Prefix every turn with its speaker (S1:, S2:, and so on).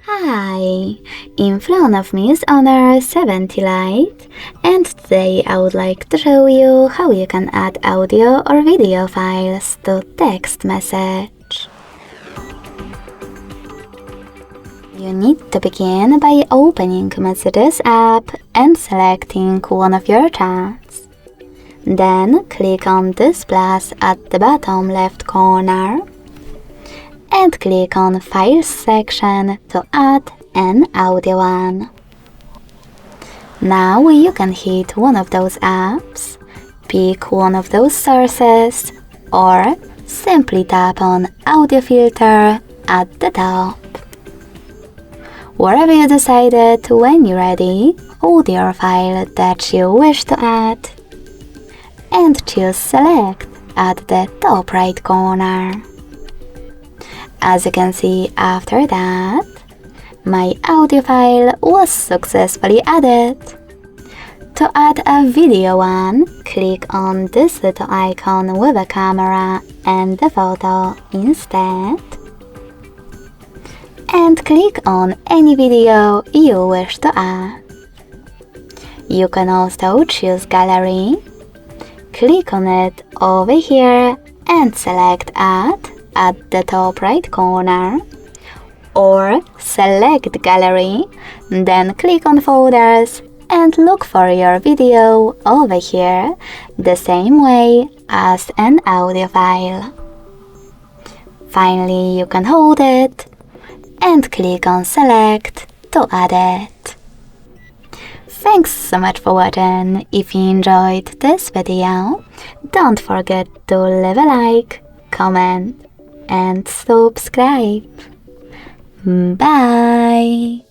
S1: Hi! In front of me is Honor 70 Lite, and today I would like to show you how you can add audio or video files to text message. You need to begin by opening Messages app and selecting one of your chats. Then click on this plus at the bottom left corner and click on Files section to add an audio one. Now you can hit one of those apps, pick one of those sources, or simply tap on Audio Filter at the top. Wherever you decided, when you're ready, hold your file that you wish to add and choose Select at the top right corner. As you can see, after that, my audio file was successfully added. To add a video one, click on this little icon with a camera and the photo instead, and click on any video you wish to add. You can also choose Gallery, click on it over here and select Add at the top right corner, or select Gallery, then click on Folders and look for your video over here the same way as an audio file. Finally, you can hold it and click on Select to add it. Thanks so much for watching. If you enjoyed this video, don't forget to leave a like, comment and subscribe. Bye!